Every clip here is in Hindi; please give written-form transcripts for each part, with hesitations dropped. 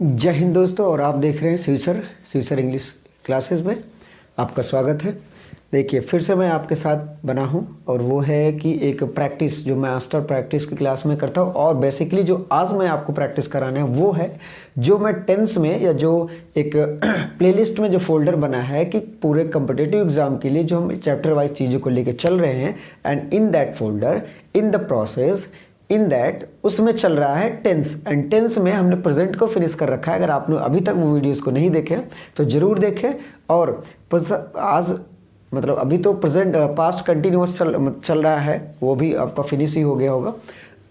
जय हिंद दोस्तों, और आप देख रहे हैं शिवसर इंग्लिश क्लासेस में आपका स्वागत है। देखिए, फिर से मैं आपके साथ बना हूं, और वो है कि एक प्रैक्टिस जो मैं मास्टर प्रैक्टिस की क्लास में करता हूं। और बेसिकली जो आज मैं आपको प्रैक्टिस कराना है वो है जो मैं टेंस में, या जो एक प्लेलिस्ट में जो फोल्डर बना है कि पूरे कॉम्पिटिटिव एग्जाम के लिए जो हम चैप्टर वाइज चीज़ों को लेकर चल रहे हैं। And in that folder, in the process, in that उसमें चल रहा है टेंस। एंड टेंस में हमने प्रेजेंट को फिनिश कर रखा है। अगर आपने अभी तक वो वीडियोस को नहीं देखे तो ज़रूर देखें। और आज मतलब अभी तो प्रेजेंट पास्ट कंटिन्यूअस चल रहा है, वो भी आपका फिनिश ही हो गया होगा।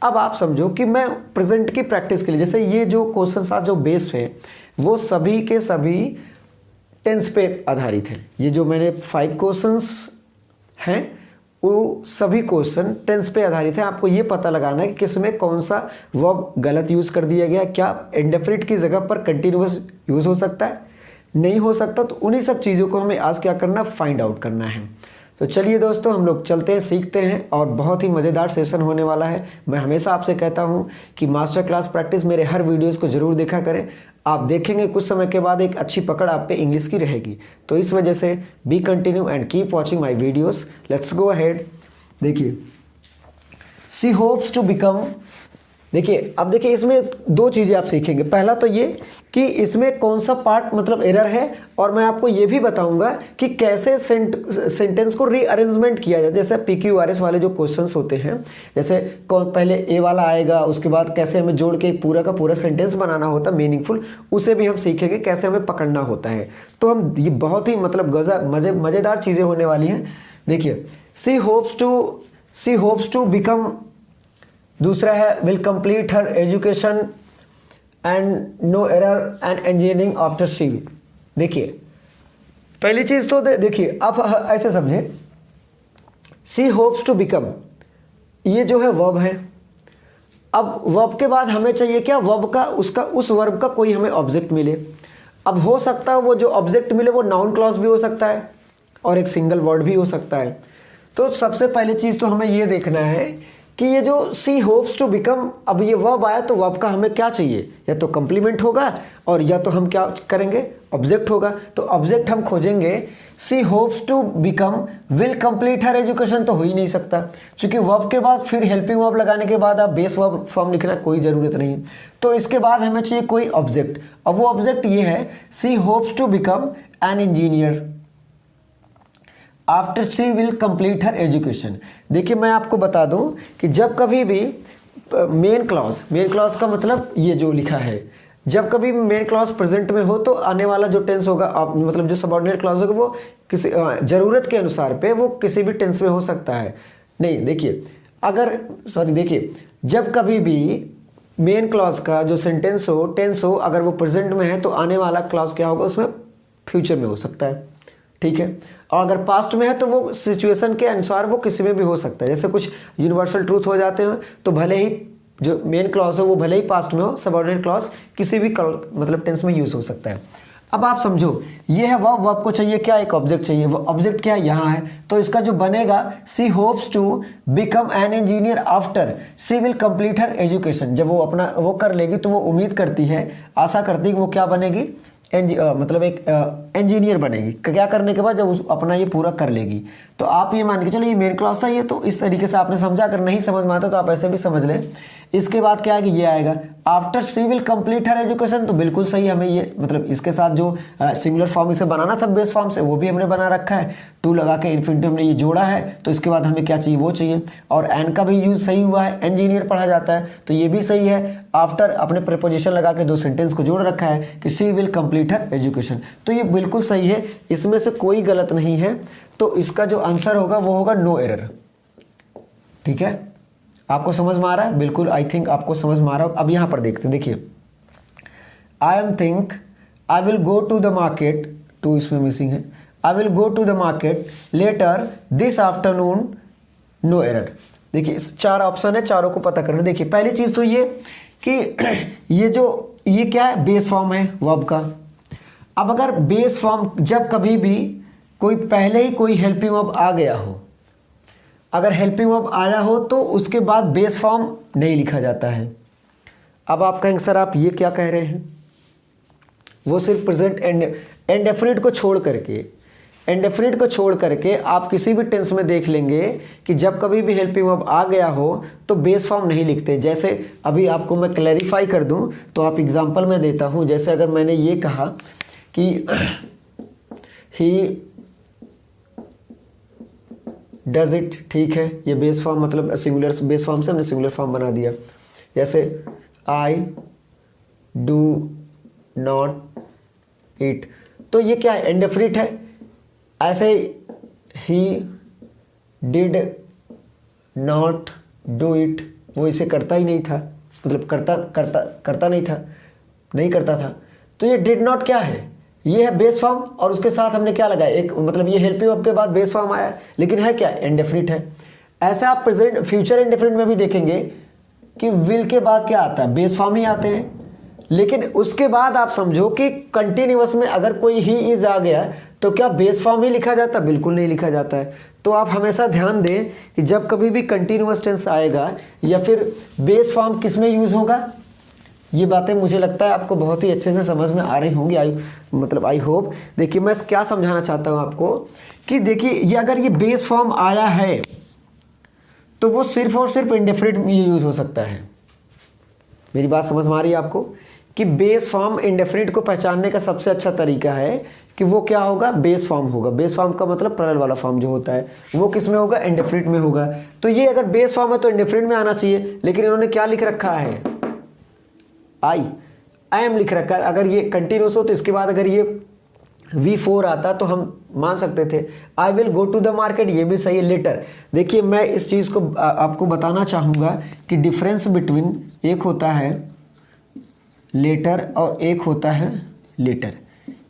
अब आप समझो कि मैं प्रेजेंट की प्रैक्टिस के लिए, जैसे ये जो क्वेश्चन आज जो बेस है वो सभी के सभी टेंस पे आधारित हैं। ये जो मैंने 5 क्वेश्चंस हैं वो सभी क्वेश्चन टेंस पे आधारित है। आपको ये पता लगाना है कि किस में कौन सा वर्ब गलत यूज़ कर दिया गया, क्या इंडेफिनिट की जगह पर कंटिन्यूअस यूज़ हो सकता है, नहीं हो सकता। तो उन्हीं सब चीज़ों को हमें आज क्या करना, फाइंड आउट करना है। तो चलिए दोस्तों, हम लोग चलते हैं, सीखते हैं, और बहुत ही मज़ेदार सेशन होने वाला है। मैं हमेशा आपसे कहता हूं कि मास्टर क्लास प्रैक्टिस मेरे हर वीडियोस को ज़रूर देखा करें। आप देखेंगे कुछ समय के बाद एक अच्छी पकड़ आप पे इंग्लिश की रहेगी। तो इस वजह से B continue and keep watching my videos. Let's go ahead. देखिए, सी होप्स टू बिकम। देखिए, अब देखिए इसमें 2 चीज़ें आप सीखेंगे। पहला तो ये कि इसमें कौन सा पार्ट मतलब एरर है, और मैं आपको ये भी बताऊंगा कि कैसे सेंटेंस को रीअरेंजमेंट किया जाए। जैसे PQRS वाले जो क्वेश्चंस होते हैं, जैसे कौन पहले ए वाला आएगा, उसके बाद कैसे हमें जोड़ के एक पूरा का पूरा सेंटेंस बनाना होता है मीनिंगफुल, उसे भी हम सीखेंगे कैसे हमें पकड़ना होता है। तो हम ये बहुत ही मतलब मज़ेदार चीज़ें होने वाली हैं। देखिए, सी होप्स टू बिकम। दूसरा है will complete her education and no error and engineering after CV। देखिए, पहली चीज तो देखिए, आप ऐसे समझे, सी होप्स टू बिकम, ये जो है वर्ब है। अब वर्ब के बाद हमें चाहिए क्या, वर्ब का उस वर्ब का कोई हमें ऑब्जेक्ट मिले। अब हो सकता है वो जो ऑब्जेक्ट मिले वो नाउन क्लॉज भी हो सकता है और एक सिंगल वर्ड भी हो सकता है। तो सबसे पहली चीज तो हमें ये देखना है कि ये जो सी होप्स टू बिकम, अब ये वर्ब आया तो वर्ब का हमें क्या चाहिए, या तो कंप्लीमेंट होगा और या तो हम क्या करेंगे, ऑब्जेक्ट होगा। तो ऑब्जेक्ट हम खोजेंगे। She hopes to become will complete her education तो हो ही नहीं सकता, क्योंकि वर्ब के बाद फिर हेल्पिंग वर्ब लगाने के बाद आप बेस वर्ब फॉर्म लिखना कोई ज़रूरत नहीं। तो इसके बाद हमें चाहिए कोई ऑब्जेक्ट। अब वो ऑब्जेक्ट ये है, she hopes to become an engineer after C will complete her education. देखिए, मैं आपको बता दूं कि जब कभी भी मेन क्लॉज का मतलब ये जो लिखा है, जब कभी मेन क्लॉज प्रेजेंट में हो तो आने वाला जो टेंस होगा, मतलब जो सबऑर्डिनेट क्लॉज होगा, वो किसी ज़रूरत के अनुसार पे वो किसी भी टेंस में हो सकता है। नहीं, देखिए, देखिए, जब कभी भी मेन क्लॉज का जो सेंटेंस हो, टेंस हो, अगर वो प्रेजेंट में है तो आने वाला क्लॉज क्या होगा, उसमें फ्यूचर में हो सकता है। ठीक है। और अगर पास्ट में है तो वो सिचुएशन के अनुसार वो किसी में भी हो सकता है। जैसे कुछ यूनिवर्सल ट्रूथ हो जाते हैं, तो भले ही जो मेन क्लॉज हो वो भले ही पास्ट में हो, सबऑर्डिनेट क्लॉज किसी भी मतलब टेंस में यूज हो सकता है। अब आप समझो, ये है वर्ब को चाहिए क्या, एक ऑब्जेक्ट चाहिए। वो ऑब्जेक्ट क्या है, यहाँ है। तो इसका जो बनेगा, she hopes to become an engineer after C will complete her education. जब वो अपना वो कर लेगी तो वो उम्मीद करती है, आशा करती है कि वो क्या बनेगी, मतलब एक इंजीनियर बनेगी। क्या करने के बाद, जब अपना ये पूरा कर लेगी। तो आप ये मान के चलो ये मेन क्लॉज था, ये तो इस तरीके से आपने समझा। अगर नहीं समझ में आता तो आप ऐसे भी समझ लें। इसके बाद क्या है कि ये आएगा, after C will complete her education. तो बिल्कुल सही, हमें ये मतलब इसके साथ जो सिंगुलर फॉर्म इसे बनाना था बेस फॉर्म से, वो भी हमने बना रखा है। टू लगा के इन्फिनिटिव हमने ये जोड़ा है। तो इसके बाद हमें क्या चाहिए, वो चाहिए। और एन का भी यूज सही हुआ है, इंजीनियर पढ़ा जाता है, तो ये भी सही है। आफ्टर अपने प्रीपोजिशन लगा के 2 सेंटेंस को जोड़ रखा है कि सी विल कंप्लीट हर एजुकेशन। तो ये बिल्कुल सही है, इसमें से कोई गलत नहीं है। तो इसका जो आंसर होगा वो होगा नो एरर। ठीक है, आपको समझ में आ रहा है? बिल्कुल, आई थिंक आपको समझ में आ रहा हो। अब यहां पर देखते हैं। देखिए, I am think I will go to the market, to इसमें मिसिंग है, I will go to the market later this afternoon, no error. देखिए, 4 ऑप्शन है, चारों को पता करना। देखिए, पहली चीज तो ये कि ये क्या है, बेस फॉर्म है वर्ब का। अब अगर बेस फॉर्म, जब कभी भी कोई पहले ही कोई हेल्पिंग वर्ब आ गया हो, अगर हेल्पिंग वर्ब आया हो तो उसके बाद बेस फॉर्म नहीं लिखा जाता है। अब आप कहेंगे सर आप ये क्या कह रहे हैं, वो सिर्फ प्रेजेंट एंड इंडेफिनिट को छोड़ करके, इंडेफिनिट को छोड़ करके आप किसी भी टेंस में देख लेंगे कि जब कभी भी हेल्पिंग वर्ब आ गया हो तो बेस फॉर्म नहीं लिखते। जैसे अभी आपको मैं क्लैरिफाई कर दूं तो आप एग्जांपल में देता हूं। जैसे अगर मैंने ये कहा कि ही डज इट, ठीक है, ये बेस फॉर्म मतलब सिंगुलर बेस फॉर्म से हमने सिंगुलर फॉर्म बना दिया। जैसे आई डू नॉट इट, तो ये क्या है, इंडेफिनिट है। ऐसे he did not do it, वो इसे करता ही नहीं था, मतलब करता नहीं था, नहीं करता था। तो ये डिड नॉट क्या है, ये है बेस फॉर्म और उसके साथ हमने क्या लगाया, एक मतलब ये हेल्पिंग वर्ब के बाद बेस फॉर्म आया, लेकिन है क्या, इंडेफिनिट है। ऐसे आप प्रेजेंट फ्यूचर इंडेफिनिट में भी देखेंगे कि विल के बाद क्या आता है, बेस फॉर्म ही आते हैं। लेकिन उसके बाद आप समझो कि कंटिन्यूअस में अगर कोई ही इज आ गया तो क्या बेस फॉर्म ही लिखा जाता, बिल्कुल नहीं लिखा जाता है। तो आप हमेशा ध्यान दें कि जब कभी भी कंटिन्यूअस टेंस आएगा या फिर बेस फॉर्म किस में यूज होगा, ये बातें मुझे लगता है आपको बहुत ही अच्छे से समझ में आ रही होंगी। I hope. देखिए मैं क्या समझाना चाहता हूँ आपको कि देखिए ये अगर ये बेस फॉर्म आया है तो वो सिर्फ और सिर्फ इंडेफिनिट में यूज हो सकता है। मेरी बात समझ में आ रही है आपको कि बेस फॉर्म इंडेफिनिट को पहचानने का सबसे अच्छा तरीका है कि वो क्या होगा, बेस फॉर्म होगा। बेस फॉर्म का मतलब प्लरल वाला फॉर्म जो होता है वो किस में होगा, इंडेफिनिट में होगा। तो ये अगर बेस फॉर्म है तो इंडेफिनिट में आना चाहिए, लेकिन इन्होंने क्या लिख रखा है, आई एम लिख रखा है। अगर ये कंटिन्यूस हो तो इसके बाद अगर ये V4 आता तो हम मान सकते थे I will go to the market, ये भी सही है। लेटर, देखिए मैं इस चीज़ को आपको बताना चाहूँगा कि डिफरेंस बिटवीन एक होता है लेटर और एक होता है लेटर,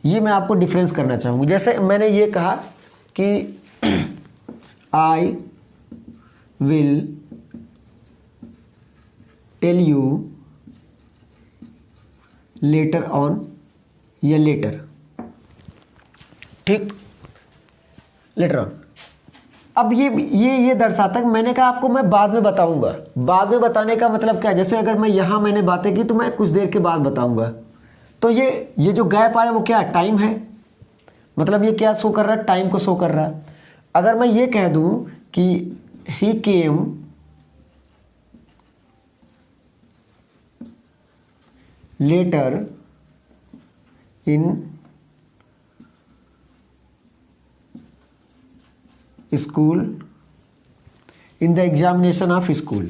ये मैं आपको डिफरेंस करना चाहूँगा। जैसे मैंने ये कहा कि I will tell you later on या लेटर, ठीक, लेटर ऑन। अब ये दर्शाता है, मैंने कहा आपको मैं बाद में बताऊंगा। बाद में बताने का मतलब क्या है, जैसे अगर मैं यहाँ मैंने बातें की तो मैं कुछ देर के बाद बताऊंगा, तो ये जो गैप आया वो क्या, टाइम है, मतलब ये क्या शो कर रहा है, टाइम को शो कर रहा है। अगर मैं ये कह दूं कि he came later in school in the examination of school,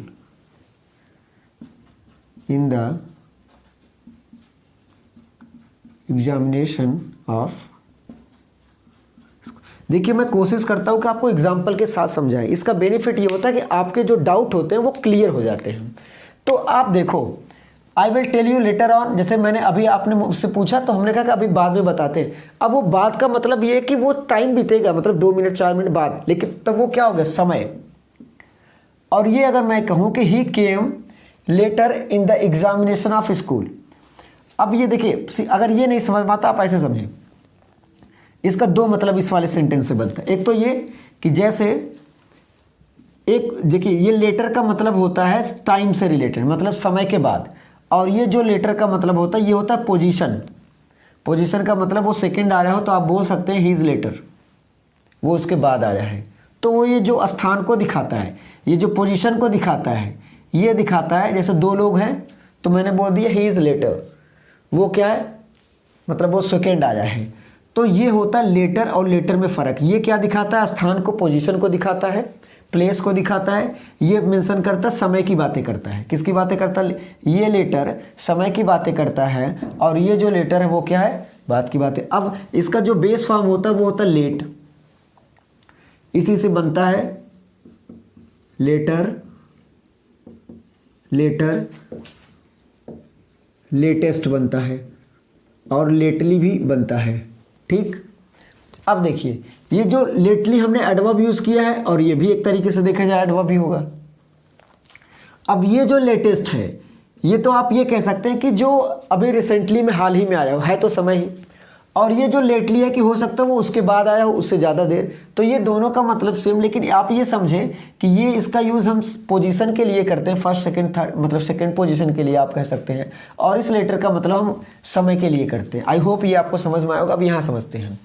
in the examination of. देखिए मैं कोशिश करता हूं कि आपको एग्जाम्पल के साथ समझाएं। इसका बेनिफिट ये होता है कि आपके जो डाउट होते हैं वो क्लियर हो जाते हैं। तो आप देखो I will tell you later on, जैसे मैंने अभी आपने मुझसे पूछा तो हमने कहा कि अभी बाद में बताते हैं। अब वो बाद का मतलब ये है कि वो टाइम बीतेगा, मतलब 2 मिनट 4 मिनट बाद, लेकिन तब वो क्या हो गया, समय। और ये अगर मैं कहूँ कि he came later in the examination of school, अब ये देखिए अगर ये नहीं समझ में आता आप ऐसे समझें, इसका 2 मतलब इस वाले सेंटेंस से बनता है। एक तो ये कि जैसे एक देखिए ये लेटर का मतलब होता है टाइम से रिलेटेड, मतलब समय के बाद, और ये जो लेटर का मतलब होता है ये होता है पोजीशन। पोजीशन का मतलब वो सेकंड आ रहा हो तो आप बोल सकते हैं ही इज लेटर, वो उसके बाद आया है। तो वो ये जो स्थान को दिखाता है, ये जो पोजीशन को दिखाता है, ये दिखाता है जैसे 2 लोग हैं तो मैंने बोल दिया ही इज लेटर, वो क्या है, मतलब वो सेकंड आया है। तो ये होता है लेटर और लेटर में फ़र्क। ये क्या दिखाता है, स्थान को, पोजीशन को दिखाता है, प्लेस को दिखाता है। ये मेंशन करता है, समय की बातें करता है। किसकी बातें करता है, ये लेटर समय की बातें करता है, और ये जो लेटर है वो क्या है, बात की बातें। अब इसका जो बेस फॉर्म होता है वो होता है लेट, इसी से बनता है लेटर, लेटर, लेटेस्ट बनता है, और लेटली भी बनता है, ठीक। अब देखिए ये जो लेटली हमने एडवर्ब यूज किया है, और ये भी एक तरीके से देखा जाए एडवर्ब ही होगा। अब ये जो लेटेस्ट है, ये तो आप ये कह सकते हैं कि जो अभी रिसेंटली में हाल ही में आया है तो समय ही। और ये जो लेटली है कि हो सकता है वो उसके बाद आया हो, उससे ज़्यादा देर। तो ये दोनों का मतलब सेम, लेकिन आप ये समझें कि ये इसका यूज़ हम पोजीशन के लिए करते हैं, फर्स्ट सेकंड थर्ड, मतलब सेकंड पोजीशन के लिए आप कह सकते हैं, और इस लेटर का मतलब हम समय के लिए करते हैं। आई होप ये आपको समझ में आया होगा। अब यहाँ समझते हैं।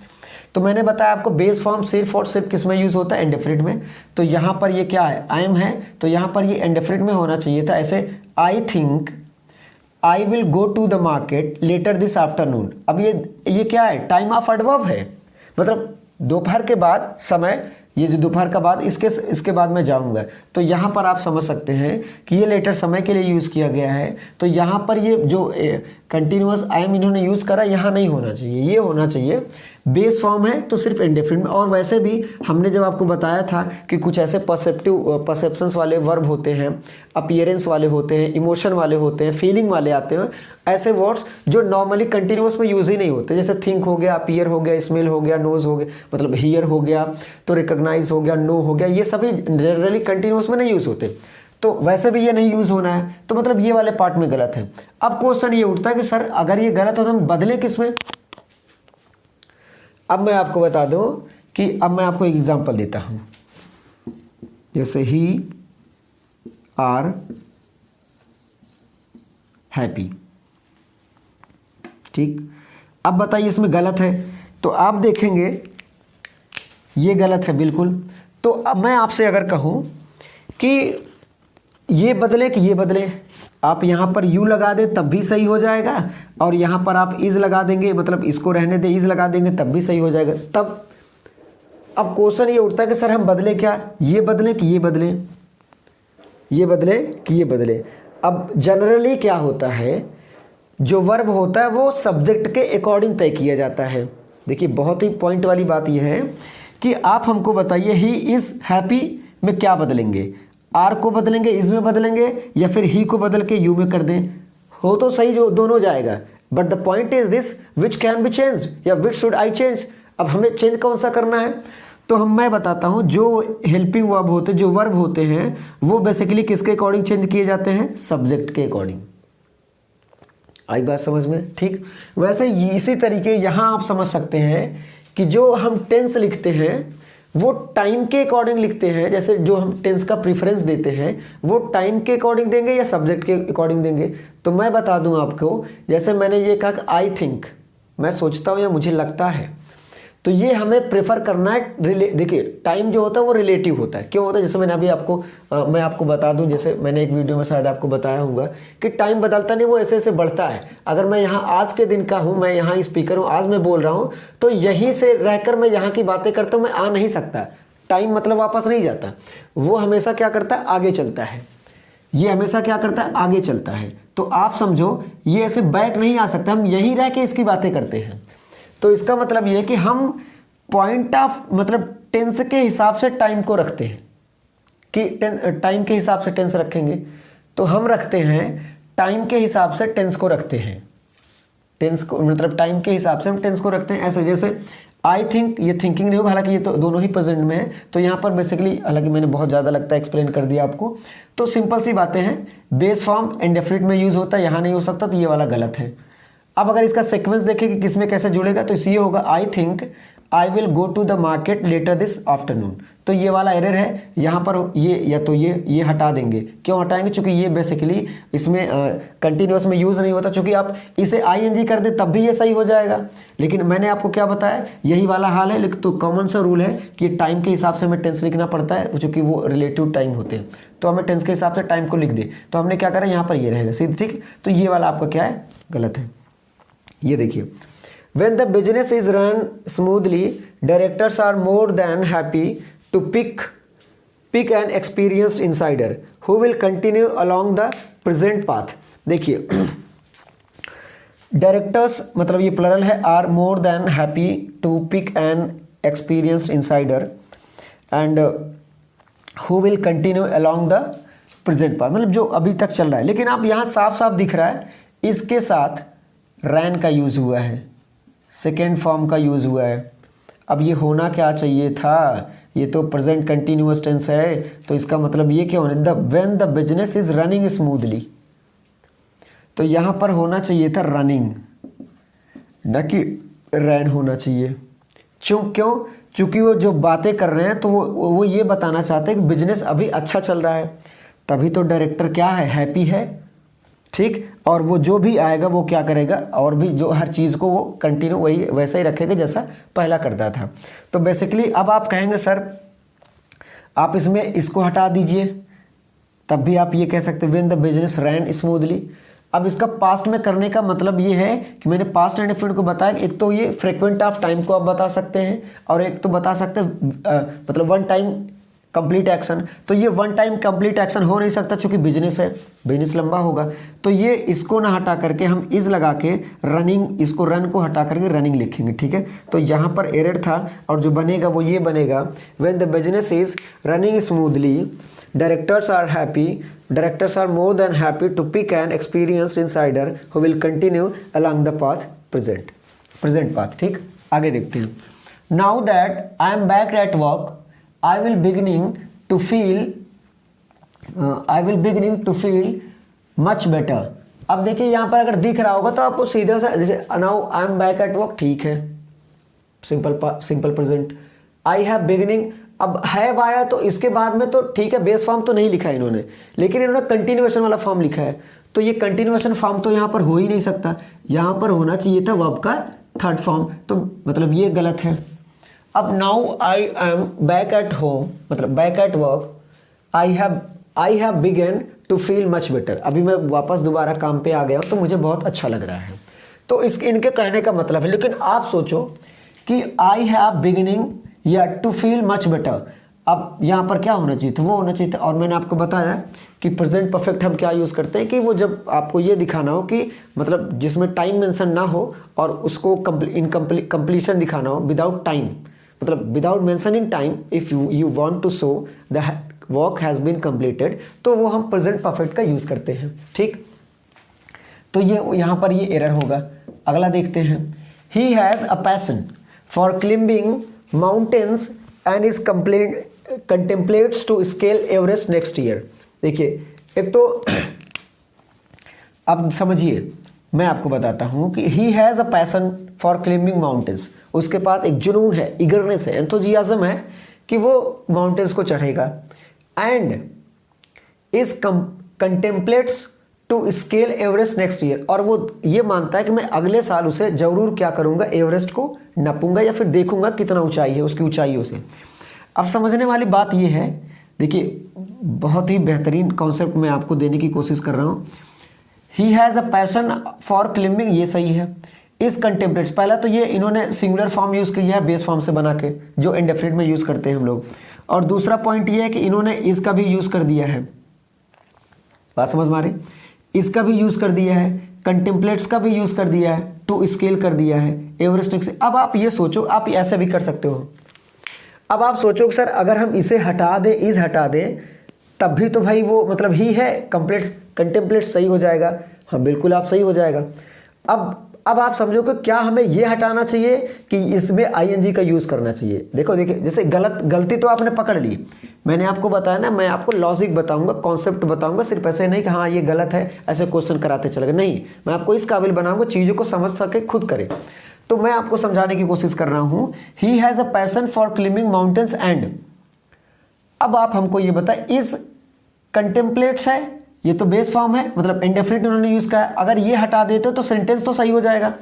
तो मैंने बताया आपको बेस फॉर्म सिर्फ और सिर्फ किस में यूज़ होता है, इंडेफिनिट में। तो यहाँ पर ये क्या है, आई एम है, तो यहाँ पर ये इंडेफिनिट में होना चाहिए था। ऐसे I think I will go to the market later this afternoon. अब ये क्या है, टाइम ऑफ एडवर्ब है, मतलब दोपहर के बाद समय, ये जो दोपहर का बाद, इसके बाद मैं जाऊंगा। तो यहाँ पर आप समझ सकते हैं कि ये लेटर समय के लिए यूज़ किया गया है। तो यहाँ पर ये जो कंटिन्यूअस आई एम इन्होंने यूज़ करा, यहाँ नहीं होना चाहिए, ये होना चाहिए। बेस फॉर्म है तो सिर्फ इंडेफिनिट में। और वैसे भी हमने जब आपको बताया था कि कुछ ऐसे परसेप्शंस वाले वर्ब होते हैं, अपीयरेंस वाले होते हैं, इमोशन वाले होते हैं, फीलिंग वाले आते हैं, ऐसे वर्ड्स जो नॉर्मली कंटिन्यूअस में यूज़ ही नहीं होते, जैसे थिंक हो गया, अपीयर हो गया, स्मेल हो गया, नोज हो गया, मतलब हियर हो गया, तो रिकॉग्नाइज हो गया, नो हो गया, ये सभी जनरली कंटिन्यूअस में नहीं यूज़ होते। तो वैसे भी ये नहीं यूज़ होना है, तो मतलब ये वाले पार्ट में गलत है। अब क्वेश्चन ये उठता है कि सर अगर ये गलत हो तो हम बदले किस में। अब मैं आपको बता दूं कि अब मैं आपको एक एग्जांपल देता हूं, जैसे ही आर हैप्पी, ठीक। अब बताइए इसमें गलत है, तो आप देखेंगे ये गलत है बिल्कुल। तो अब मैं आपसे अगर कहूं कि ये बदले कि ये बदले, आप यहाँ पर यू लगा दें तब भी सही हो जाएगा, और यहाँ पर आप इज लगा देंगे, मतलब इसको रहने दें, इज लगा देंगे तब भी सही हो जाएगा। तब अब क्वेश्चन ये उठता है कि सर हम बदले क्या, ये बदले कि ये बदले, ये बदले कि ये बदले। अब जनरली क्या होता है, जो वर्ब होता है वो सब्जेक्ट के अकॉर्डिंग तय किया जाता है। देखिए बहुत ही पॉइंट वाली बात यह है कि आप हमको बताइए ही इज़ हैप्पी में क्या बदलेंगे, आर को बदलेंगे, इज में बदलेंगे, या फिर ही को बदल के यू में कर दें, हो तो सही जो दोनों जाएगा। But the point is this which can be changed, या विच शुड आई चेंज। अब हमें चेंज कौन सा करना है, तो मैं बताता हूं, जो हेल्पिंग वर्ब होते, जो वर्ब होते हैं वो बेसिकली किसके अकॉर्डिंग चेंज किए जाते हैं, सब्जेक्ट के अकॉर्डिंग। आई बात समझ में, ठीक। वैसे इसी तरीके यहाँ आप समझ सकते हैं कि जो हम टेंस लिखते हैं वो टाइम के अकॉर्डिंग लिखते हैं। जैसे जो हम टेंस का प्रेफरेंस देते हैं वो टाइम के अकॉर्डिंग देंगे या सब्जेक्ट के अकॉर्डिंग देंगे। तो मैं बता दूं आपको, जैसे मैंने ये कहा कि आई थिंक, मैं सोचता हूँ या मुझे लगता है, तो ये हमें प्रेफर करना है। देखिए टाइम जो होता है वो रिलेटिव होता है। क्यों होता है, जैसे मैंने अभी आपको मैं आपको बता दूं, जैसे मैंने एक वीडियो में शायद आपको बताया होगा कि टाइम बदलता नहीं, वो ऐसे ऐसे बढ़ता है। अगर मैं यहाँ आज के दिन का हूँ, मैं यहाँ स्पीकर हूँ, आज मैं बोल रहा हूँ, तो यहीं से रहकर मैं यहाँ की बातें करता हूँ, मैं आ नहीं सकता। टाइम मतलब वापस नहीं जाता, वो हमेशा क्या करता है, आगे चलता है। ये हमेशा क्या करता है, आगे चलता है। तो आप समझो ये ऐसे बैक नहीं आ सकता, हम यहीं रह के इसकी बातें करते हैं। तो इसका मतलब ये है कि हम पॉइंट ऑफ मतलब टेंस के हिसाब से टाइम को रखते हैं, कि टाइम के हिसाब से टेंस रखेंगे, तो हम रखते हैं टाइम के हिसाब से टेंस को रखते हैं। टेंस को मतलब टाइम के हिसाब से हम टेंस को रखते हैं। ऐसे जैसे आई थिंक, ये थिंकिंग नहीं होगा, हालांकि ये तो दोनों ही प्रेजेंट में है। तो यहाँ पर बेसिकली, हालांकि मैंने बहुत ज़्यादा लगता है एक्सप्लेन कर दिया आपको, तो सिंपल सी बातें हैं। बेस फॉर्म इंडेफिनिट में यूज़ होता है, यहाँ नहीं हो सकता, तो ये वाला गलत है। अब अगर इसका सीक्वेंस देखें कि किसमें कैसे जुड़ेगा, तो ये होगा I think I will go to the market later this afternoon. तो ये वाला एरर है यहाँ पर, ये या तो ये हटा देंगे। क्यों हटाएंगे, क्योंकि ये बेसिकली इसमें कंटिन्यूअस में यूज़ नहीं होता। चूँकि आप इसे ING कर दे तब भी ये सही हो जाएगा। लेकिन मैंने आपको क्या बताया, यही वाला हाल है। लेकिन तो कॉमन सा रूल है कि टाइम के हिसाब से हमें टेंस लिखना पड़ता है, चूँकि वो रिलेटिव टाइम होते हैं। तो हमें टेंस के हिसाब से टाइम को लिख दे, तो हमने क्या करा, यहाँ पर ये रहेगा सीधे, ठीक। तो ये वाला आपका क्या है, गलत है। ये देखिए, when the business is run smoothly, directors are more than happy to pick an experienced insider who will continue along the present path। देखिए डायरेक्टर्स मतलब ये प्लरल है, are more than happy to pick an experienced insider and who will continue along the present path, मतलब जो अभी तक चल रहा है। लेकिन आप यहाँ साफ साफ दिख रहा है इसके साथ रैन का यूज़ हुआ है, सेकेंड फॉर्म का यूज़ हुआ है। अब ये होना क्या चाहिए था, ये तो प्रेजेंट कंटिन्यूअस टेंस है, तो इसका मतलब ये क्या होना, when the business is running smoothly, तो यहाँ पर होना चाहिए था रनिंग, न कि रैन होना चाहिए। क्यों? चूँकि वो जो बातें कर रहे हैं तो वो ये बताना चाहते हैं कि बिजनेस अभी अच्छा चल रहा है, तभी तो डायरेक्टर क्या है, हैप्पी है, ठीक। और वो जो भी आएगा वो क्या करेगा, और भी जो हर चीज़ को वो कंटिन्यू वही वैसा ही रखेगा जैसा पहला करता था। तो बेसिकली अब आप कहेंगे सर आप इसमें इसको हटा दीजिए, तब भी आप ये कह सकते हैं when the business ran smoothly. अब इसका पास्ट में करने का मतलब ये है कि मैंने पास्ट एंड इंडेफिनिट को बताया, एक तो ये फ्रीक्वेंट ऑफ टाइम को आप बता सकते हैं, और एक तो बता सकते हैं मतलब वन टाइम कंप्लीट एक्शन। तो ये वन टाइम कंप्लीट एक्शन हो नहीं सकता क्योंकि बिजनेस है, बिजनेस लंबा होगा। तो ये इसको ना हटा करके हम इज लगा के रनिंग, इसको रन को हटा करके रनिंग लिखेंगे, ठीक है। तो यहाँ पर एरर था और जो बनेगा वो ये बनेगा, when the business is running smoothly directors are happy, directors are more than happy to pick an experienced insider who will continue along the present path, ठीक। आगे देखते हैं। Now that I am back at work, I will beginning to feel much better। अब देखिए यहाँ पर अगर दिख रहा होगा तो आपको सीधा सा, जैसे now I am back at work, ठीक है, simple present. I have beginning, अब हैव आया तो इसके बाद में तो ठीक है, बेस फॉर्म तो नहीं लिखा है इन्होंने, लेकिन इन्होंने कंटिन्यूएशन वाला फॉर्म लिखा है। तो ये कंटिन्यूएशन फॉर्म तो यहाँ पर हो ही नहीं सकता, यहाँ पर होना चाहिए था वर्ब का थर्ड फॉर्म, तो मतलब ये गलत है। अब now I am back at home, मतलब back at work, I have begun to feel much better. अभी मैं वापस दोबारा काम पे आ गया हूँ तो मुझे बहुत अच्छा लग रहा है। तो इनके कहने का मतलब है, लेकिन आप सोचो कि आई हैव बिगिनिंग या टू फील मच बेटर, अब यहाँ पर क्या होना चाहिए था, वो होना चाहिए था। और मैंने आपको बताया कि प्रेजेंट परफेक्ट हम क्या यूज़ करते हैं कि वो जब आपको ये दिखाना हो कि मतलब जिसमें टाइम मेंशन ना हो और उसको कंप्लीशन दिखाना हो विदाउट टाइम, मतलब without mentioning time, if you want to show the work has been completed, तो वो हम प्रेजेंट परफेक्ट का यूज़ करते हैं, ठीक। तो ये यहाँ पर ये एरर होगा। अगला देखते हैं। ही has a passion for climbing mountains and is contemplates to scale Everest next year। देखिए एक तो अब समझिए, मैं आपको बताता हूँ कि he has a passion for climbing mountains, उसके पास एक जुनून है, eagerness है, enthusiasm है कि वो माउंटेन्स को चढ़ेगा, and is contemplates to scale Everest next year, और वो ये मानता है कि मैं अगले साल उसे जरूर क्या करूँगा, एवरेस्ट को नपूंगा या फिर देखूंगा कितना ऊंचाई है उसकी ऊंचाइयों से। अब समझने वाली बात ये है, देखिए बहुत ही बेहतरीन कॉन्सेप्ट मैं आपको देने की कोशिश कर रहा हूँ। ही has a passion for climbing, ये सही है। इस कंटेम्पलेट्स, पहला तो ये इन्होंने सिंगुलर फॉर्म यूज़ किया है बेस फॉर्म से बना के, जो इंडेफिनिट में यूज़ करते हैं हम लोग। और दूसरा पॉइंट ये है कि इन्होंने इसका भी यूज़ कर दिया है, बात समझ में आ रही, इसका भी यूज़ कर दिया है, कंटेम्पलेट्स का भी यूज़ कर दिया है, टू स्केल कर दिया है, एवरेस्ट से। अब आप ये सोचो, आप ऐसे भी कर सकते हो। अब आप सोचो सर अगर हम इसे हटा दें, इज हटा दें, तब भी तो भाई वो मतलब ही है, कंटेम्पलेट्स सही हो जाएगा। हाँ बिल्कुल आप सही हो जाएगा। अब आप समझो कि क्या हमें ये हटाना चाहिए कि इसमें आईएनजी का यूज़ करना चाहिए। देखिए जैसे गलती तो आपने पकड़ ली, मैंने आपको बताया ना, मैं आपको लॉजिक बताऊंगा, कॉन्सेप्ट बताऊंगा, सिर्फ ऐसे नहीं कि हाँ ये गलत है ऐसे क्वेश्चन कराते चले गए, नहीं, मैं आपको इस काबिल बनाऊंगा चीज़ों को समझ सके, खुद करे। तो मैं आपको समझाने की कोशिश कर रहा हूँ। ही has a passion for climbing mountains and, अब आप हमको ये बताए, इस कंटेम्पलेट्स है, ये तो बेस फॉर्म है, मतलब इंडेफिनिट उन्होंने यूज़ किया। अगर ये हटा देते तो सेंटेंस तो सही हो जाएगा।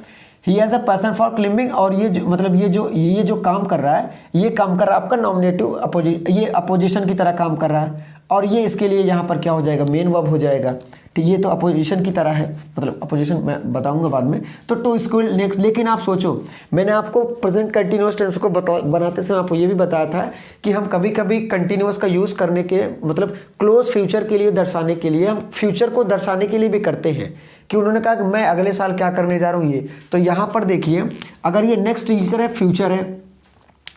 ही has a passion for climbing, और ये जो मतलब ये जो काम कर रहा है, ये काम कर रहा है आपका नॉमिनेटिव ये अपोजिशन की तरह काम कर रहा है, और ये इसके लिए यहाँ पर क्या हो जाएगा, मेन वर्ब हो जाएगा। ठीक, ये तो अपोजिशन की तरह है, मतलब अपोजिशन मैं बताऊंगा बाद में। तो टू स्कूल नेक्स्ट, लेकिन आप सोचो मैंने आपको प्रेजेंट कंटिन्यूअस टेंस को बनाते समय आपको ये भी बताया था कि हम कभी कभी कंटिन्यूअस का यूज़ करने के मतलब क्लोज फ्यूचर के लिए दर्शाने के लिए, हम फ्यूचर को दर्शाने के लिए भी करते हैं कि उन्होंने कहा कि मैं अगले साल क्या करने जा रहा हूँ ये। तो यहाँ पर देखिए अगर ये नेक्स्ट टीचर है, फ्यूचर है,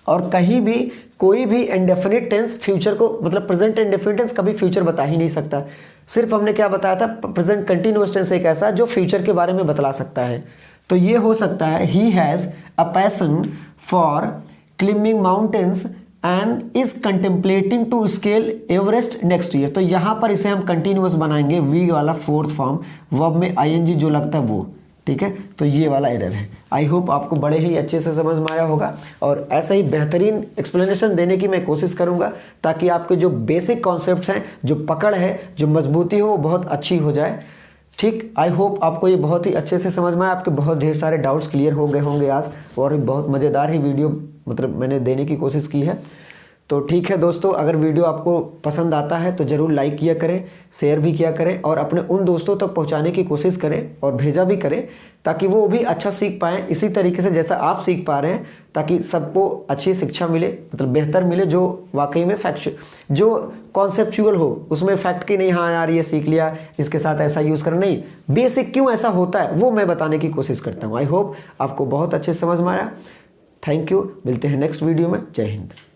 और कहीं भी कोई भी इंडेफिनिट टेंस फ्यूचर को मतलब प्रेजेंट इंडेफिनिट टेंस कभी फ्यूचर बता ही नहीं सकता। सिर्फ हमने क्या बताया था, प्रेजेंट कंटिन्यूअस टेंस एक ऐसा जो फ्यूचर के बारे में बतला सकता है। तो ये हो सकता है he has a passion for climbing mountains and is contemplating to scale Everest next year. तो यहाँ पर इसे हम कंटिन्यूअस बनाएंगे, वी वाला फोर्थ फॉर्म, वर्ब में आईएनजी जो लगता है वो, ठीक है, तो ये वाला एरर है। आई होप आपको बड़े ही अच्छे से समझ में आया होगा और ऐसा ही बेहतरीन एक्सप्लेनेशन देने की मैं कोशिश करूंगा ताकि आपके जो बेसिक कॉन्सेप्ट्स हैं, जो पकड़ है, जो मजबूती हो वो बहुत अच्छी हो जाए। ठीक, आई होप आपको ये बहुत ही अच्छे से समझ में आया, आपके बहुत ढेर सारे डाउट्स क्लियर हो गए होंगे आज, और बहुत मज़ेदार ही वीडियो मतलब मैंने देने की कोशिश की है। तो ठीक है दोस्तों, अगर वीडियो आपको पसंद आता है तो ज़रूर लाइक किया करें, शेयर भी किया करें और अपने उन दोस्तों तक पहुंचाने की कोशिश करें और भेजा भी करें ताकि वो भी अच्छा सीख पाएँ इसी तरीके से जैसा आप सीख पा रहे हैं, ताकि सबको अच्छी शिक्षा मिले, मतलब बेहतर मिले, जो वाकई में जो कॉन्सेप्चुअल हो, उसमें फैक्ट की नहीं हाँ यार ये सीख लिया इसके साथ ऐसा यूज़ करना, नहीं, बेसिक क्यों ऐसा होता है वो मैं बताने की कोशिश करता हूँ। आई होप आपको बहुत अच्छे से समझ में आया। थैंक यू, मिलते हैं नेक्स्ट वीडियो में। जय हिंद।